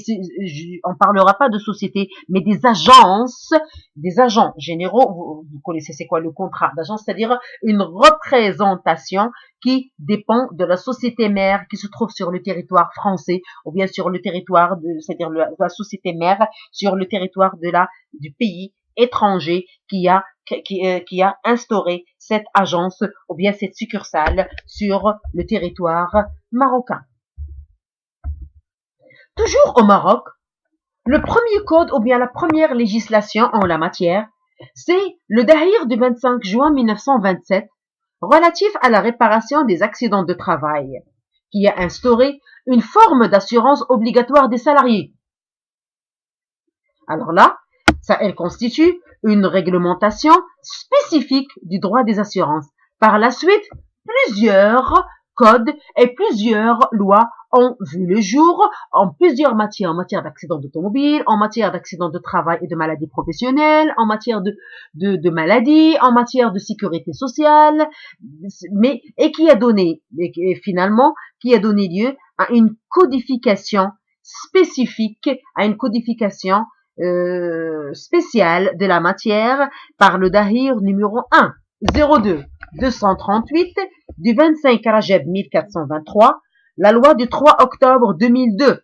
S1: on parlera pas de sociétés, mais des agences, des agents généraux. Vous connaissez c'est quoi le contrat d'agence, c'est-à-dire une représentation qui dépend de la société mère qui se trouve sur le territoire français ou bien sur le territoire c'est-à-dire la société mère sur le territoire du pays étranger qui a instauré cette agence ou bien cette succursale sur le territoire marocain. Toujours au Maroc, le premier code ou bien la première législation en la matière, c'est le Dahir du 25 juin 1927 relatif à la réparation des accidents de travail, qui a instauré une forme d'assurance obligatoire des salariés. Alors là, elle constitue une réglementation spécifique du droit des assurances. Par la suite, plusieurs codes et plusieurs lois ont vu le jour en plusieurs matières, en matière d'accidents d'automobile, en matière d'accidents de travail et de maladies professionnelles, en matière de maladies, en matière de sécurité sociale, et qui a donné lieu à une codification spécifique, à une codification spéciale de la matière par le Dahir numéro 1-02-238 du 25 Rajab 1423, la loi du 3 octobre 2002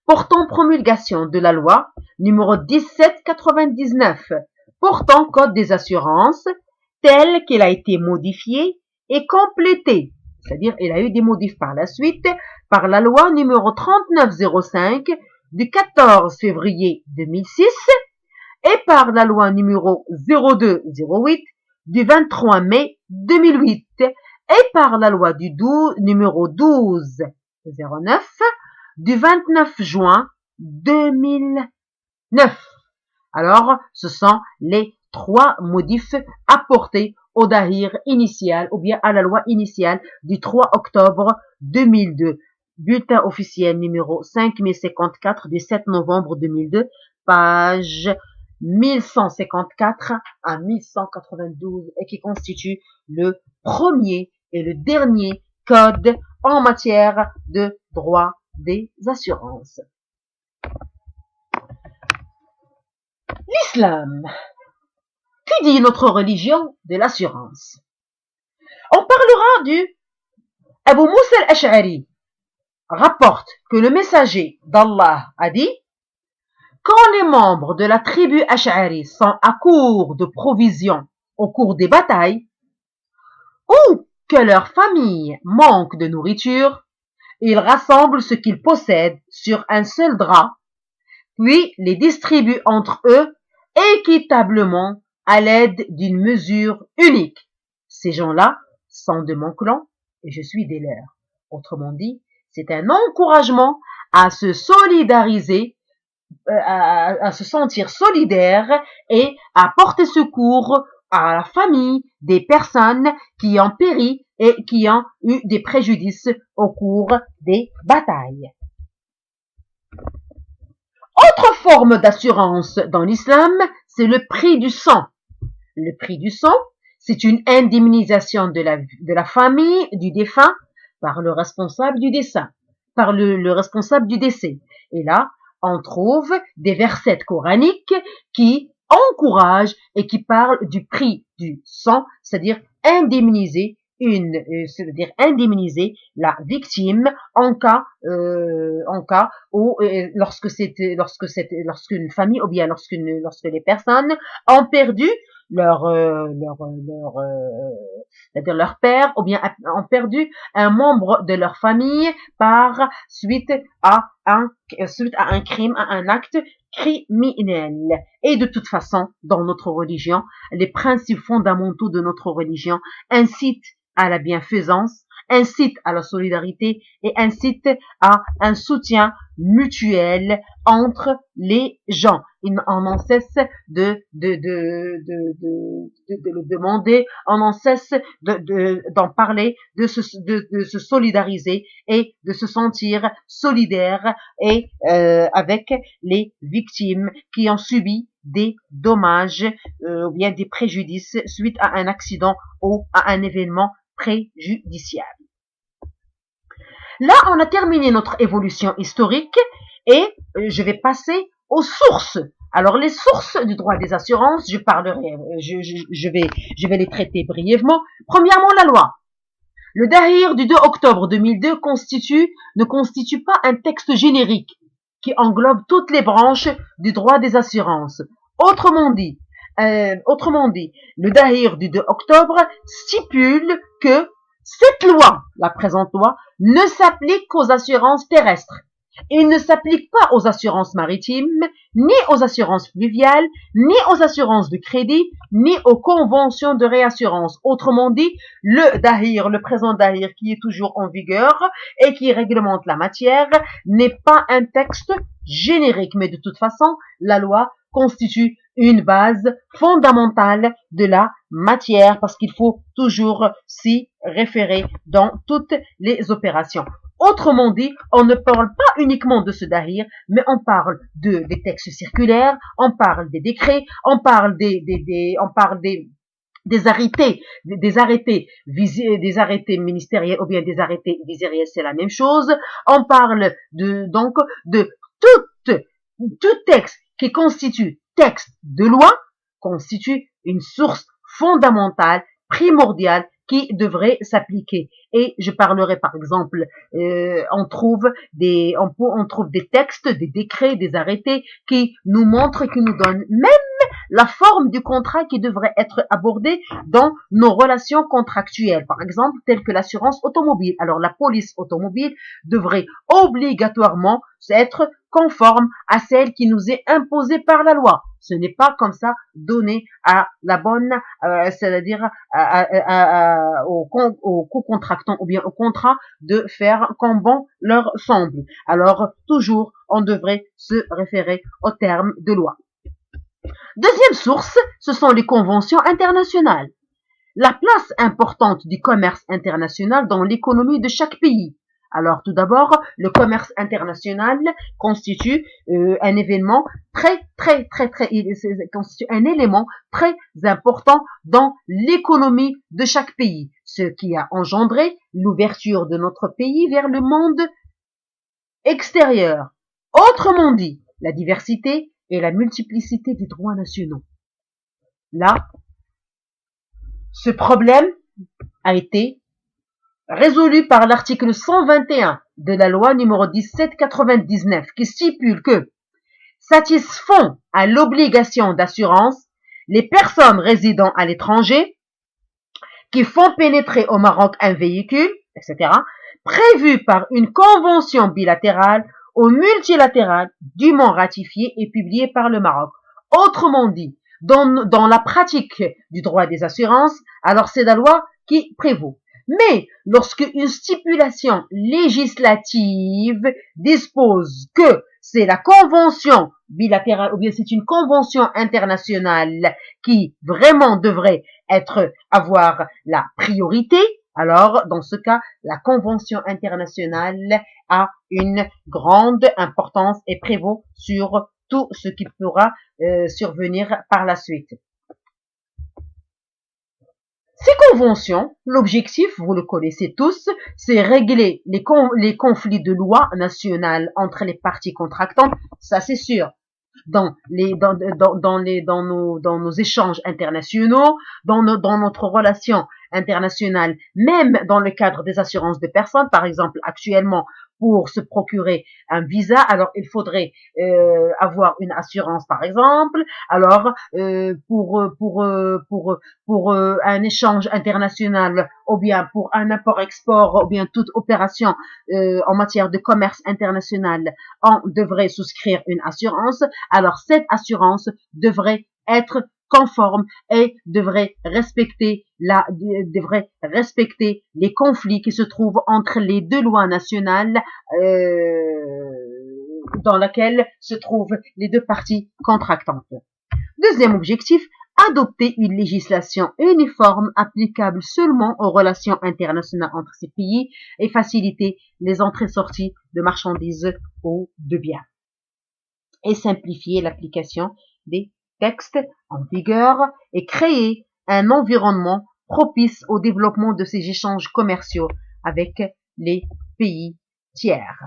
S1: portant promulgation de la loi numéro 1799 portant code des assurances telle qu'elle a été modifiée et complétée, c'est-à-dire elle a eu des modifs par la suite par la loi numéro 3905 du 14 février 2006 et par la loi numéro 0208 du 23 mai 2008 et par la loi numéro 1209 du 29 juin 2009. Alors, ce sont les 3 modifs apportés au Dahir initial ou bien à la loi initiale du 3 octobre 2002. Bulletin officiel numéro 5054 du 7 novembre 2002, page 1154 à 1192 et qui constitue le premier et le dernier code en matière de droit des assurances. L'islam. Que dit notre religion de l'assurance? On parlera du Abu Moussa al-Ash'ari rapporte que le messager d'Allah a dit: quand les membres de la tribu Ash'ari sont à court de provisions au cours des batailles, ou que leur famille manque de nourriture, ils rassemblent ce qu'ils possèdent sur un seul drap, puis les distribuent entre eux équitablement à l'aide d'une mesure unique. Ces gens-là sont de mon clan et je suis des leurs. Autrement dit, c'est un encouragement à se solidariser, à se sentir solidaire et à porter secours à la famille des personnes qui ont péri et qui ont eu des préjudices au cours des batailles. Autre forme d'assurance dans l'islam, c'est le prix du sang. Le prix du sang, c'est une indemnisation de la famille du défunt par le responsable du décès, par le responsable du décès. Et là, on trouve des versets coraniques qui encouragent et qui parlent du prix du sang, c'est-à-dire indemniser la victime en cas où lorsqu'une famille ou bien lorsque les personnes ont perdu c'est-à-dire leur père ou bien ont perdu un membre de leur famille suite à un crime, à un acte criminel. Et de toute façon, dans notre religion, les principes fondamentaux de notre religion incitent à la bienfaisance, incite à la solidarité et incite à un soutien mutuel entre les gens. On n'en cesse de le demander, on n'en cesse d'en parler, de se solidariser et de se sentir solidaire et avec les victimes qui ont subi des dommages ou bien des préjudices suite à un accident ou à un événement préjudiciable. Là, on a terminé notre évolution historique et je vais passer aux sources. Alors, les sources du droit des assurances, je vais les traiter brièvement. Premièrement, la loi. Le Dahir du 2 octobre 2002 ne constitue pas un texte générique qui englobe toutes les branches du droit des assurances. Autrement dit, le Dahir du 2 octobre stipule que cette loi, la présente loi, ne s'applique qu'aux assurances terrestres. Il ne s'applique pas aux assurances maritimes, ni aux assurances fluviales, ni aux assurances de crédit, ni aux conventions de réassurance. Autrement dit, le présent Dahir qui est toujours en vigueur et qui réglemente la matière n'est pas un texte générique, mais de toute façon, la loi constitue une base fondamentale de la matière parce qu'il faut toujours s'y référer dans toutes les opérations. Autrement dit, on ne parle pas uniquement de ce Dahir, mais on parle des textes circulaires, on parle des décrets, on parle des arrêtés ministériels ou bien des arrêtés vizériels, c'est la même chose. On parle donc de tout texte qui constitue texte de loi constitue une source fondamentale, primordiale, qui devrait s'appliquer. Et je parlerai par exemple, on trouve des textes, des décrets, des arrêtés qui nous montrent, qui nous donnent même la forme du contrat qui devrait être abordé dans nos relations contractuelles. Par exemple, telle que l'assurance automobile. Alors, la police automobile devrait obligatoirement être conforme à celle qui nous est imposée par la loi. Ce n'est pas comme ça donné à la bonne, c'est-à-dire aux co-contractants ou bien au contrat de faire comme bon leur semble. Alors, toujours, on devrait se référer aux termes de loi. Deuxième source, ce sont les conventions internationales. La place importante du commerce international dans l'économie de chaque pays. Alors, tout d'abord, le commerce international constitue un événement constitue un élément très important dans l'économie de chaque pays, ce qui a engendré l'ouverture de notre pays vers le monde extérieur. Autrement dit, la diversité et la multiplicité des droits nationaux. Là, ce problème a été résolu par l'article 121 de la loi numéro 1799 qui stipule que satisfont à l'obligation d'assurance les personnes résidant à l'étranger qui font pénétrer au Maroc un véhicule, etc., prévu par une convention bilatérale ou multilatérale dûment ratifiée et publiée par le Maroc. Autrement dit, dans la pratique du droit des assurances, alors c'est la loi qui prévaut. Mais lorsque une stipulation législative dispose que c'est la convention bilatérale ou bien c'est une convention internationale qui vraiment devrait avoir la priorité, alors dans ce cas, la convention internationale a une grande importance et prévaut sur tout ce qui pourra survenir par la suite. Ces conventions, l'objectif, vous le connaissez tous, c'est régler les conflits de loi nationale entre les parties contractantes, ça c'est sûr. Dans nos échanges internationaux, dans notre relation internationale, même dans le cadre des assurances de personnes, par exemple, actuellement, pour se procurer un visa, alors il faudrait avoir une assurance, par exemple. Alors, pour un échange international, ou bien pour un import-export, ou bien toute opération en matière de commerce international, on devrait souscrire une assurance. Alors, cette assurance devrait être conforme et devrait respecter les conflits qui se trouvent entre les deux lois nationales dans lesquelles se trouvent les deux parties contractantes. Deuxième objectif, adopter une législation uniforme applicable seulement aux relations internationales entre ces pays et faciliter les entrées-sorties de marchandises ou de biens. Et simplifier l'application des textes en vigueur et créer un environnement propice au développement de ces échanges commerciaux avec les pays tiers.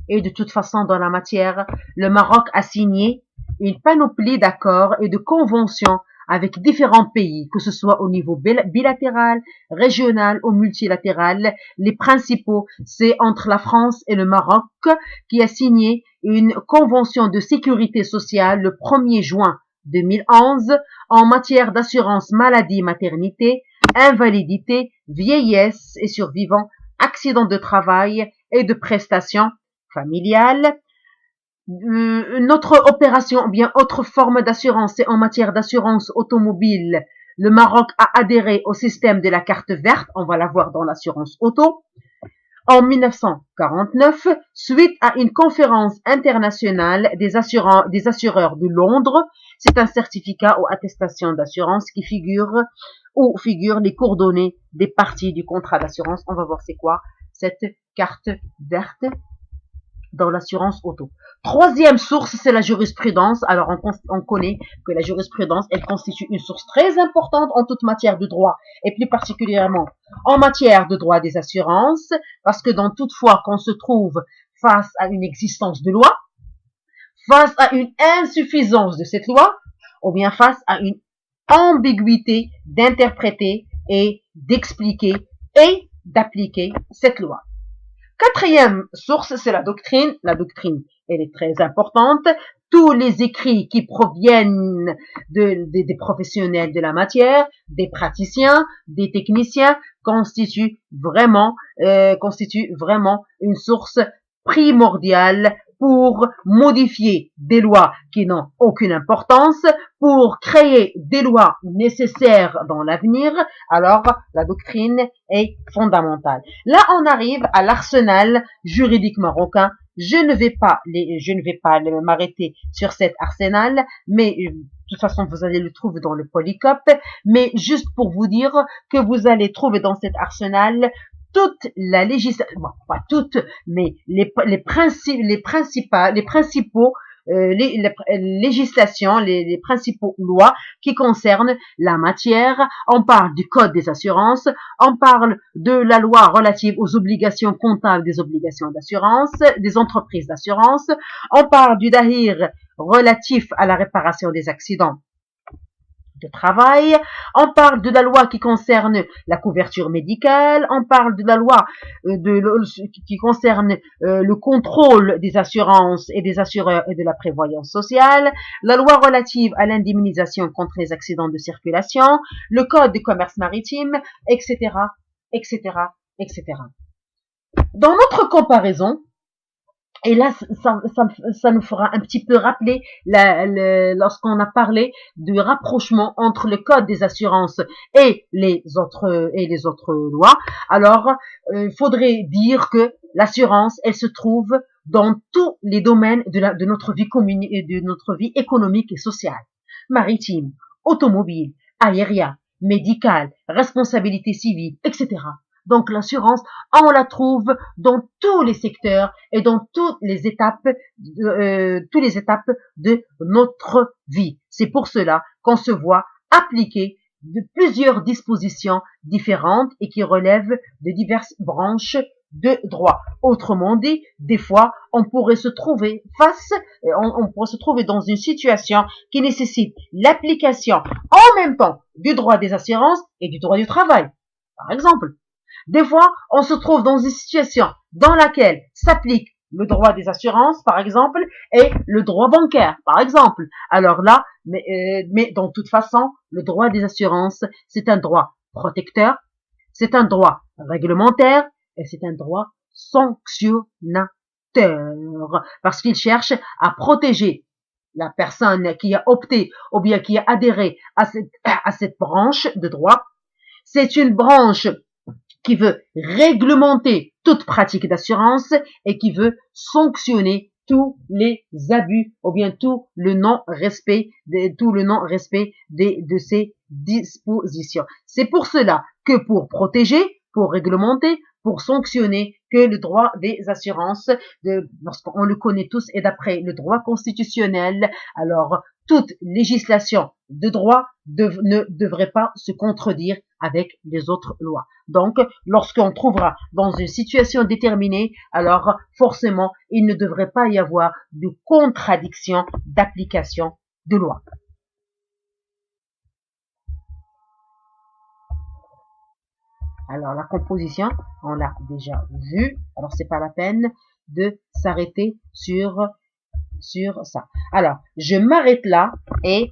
S1: Et de toute façon, dans la matière, le Maroc a signé une panoplie d'accords et de conventions avec différents pays, que ce soit au niveau bilatéral, régional ou multilatéral. Les principaux, c'est entre la France et le Maroc, qui a signé une convention de sécurité sociale le 1er juin 2011 en matière d'assurance maladie, maternité, invalidité, vieillesse et survivants, accidents de travail et de prestations familiales. Notre opération, bien autre forme d'assurance, c'est en matière d'assurance automobile. Le Maroc a adhéré au système de la carte verte, on va la voir dans l'assurance auto. En 1949, suite à une conférence internationale des assureurs de Londres, c'est un certificat ou attestation d'assurance qui figure les coordonnées des parties du contrat d'assurance. On va voir c'est quoi cette carte verte dans l'assurance auto. Troisième source, c'est la jurisprudence. Alors, on connaît que la jurisprudence, elle constitue une source très importante en toute matière de droit, et plus particulièrement en matière de droit des assurances, parce que dans toute fois qu'on se trouve face à une existence de loi, face à une insuffisance de cette loi, ou bien face à une ambiguïté d'interpréter et d'expliquer et d'appliquer cette loi. Quatrième source, c'est la doctrine. La doctrine, elle est très importante. Tous les écrits qui proviennent des professionnels de la matière, des praticiens, des techniciens, constituent vraiment une source primordiale pour modifier des lois qui n'ont aucune importance, pour créer des lois nécessaires dans l'avenir. Alors, la doctrine est fondamentale. Là, on arrive à l'arsenal juridique marocain. Je ne vais pas m'arrêter sur cet arsenal, mais de toute façon, vous allez le trouver dans le Polycop. Mais juste pour vous dire que vous allez trouver dans cet arsenal toute la législation, bon, pas toute, mais les législations, les principaux lois qui concernent la matière. On parle du code des assurances, on parle de la loi relative aux obligations comptables des obligations d'assurance, des entreprises d'assurance, on parle du Dahir relatif à la réparation des accidents de travail, on parle de la loi qui concerne la couverture médicale, on parle de la loi qui concerne le contrôle des assurances et des assureurs et de la prévoyance sociale, la loi relative à l'indemnisation contre les accidents de circulation, le code du commerce maritime, etc., etc., etc. Dans notre comparaison, et là, ça nous fera un petit peu rappeler lorsqu'on a parlé du rapprochement entre le code des assurances et les autres lois. Alors, il faudrait dire que l'assurance, elle se trouve dans tous les domaines de notre vie commune et de notre vie économique et sociale, maritime, automobile, aérien, médical, responsabilité civile, etc. Donc l'assurance, on la trouve dans tous les secteurs et dans toutes les étapes de notre vie. C'est pour cela qu'on se voit appliquer de plusieurs dispositions différentes et qui relèvent de diverses branches de droit. Autrement dit, des fois, on pourrait se trouver dans une situation qui nécessite l'application en même temps du droit des assurances et du droit du travail. Par exemple, des fois, on se trouve dans une situation dans laquelle s'applique le droit des assurances, par exemple, et le droit bancaire, par exemple. Alors là, mais dans toute façon, le droit des assurances, c'est un droit protecteur, c'est un droit réglementaire et c'est un droit sanctionnateur, parce qu'il cherche à protéger la personne qui a opté ou bien qui a adhéré à cette branche de droit, c'est une branche qui veut réglementer toute pratique d'assurance et qui veut sanctionner tous les abus ou bien tout le non-respect de ces dispositions. C'est pour cela que pour protéger, pour réglementer, pour sanctionner, que le droit des assurances, lorsqu'on le connaît tous, et d'après le droit constitutionnel, alors toute législation de droit ne devrait pas se contredire avec les autres lois. Donc, lorsqu'on trouvera dans une situation déterminée, alors forcément, il ne devrait pas y avoir de contradiction d'application de loi. Alors, la composition, on l'a déjà vu. Alors, c'est pas la peine de s'arrêter sur ça. Alors, je m'arrête là et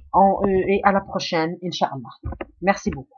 S1: à la prochaine, Inch'Allah. Merci beaucoup.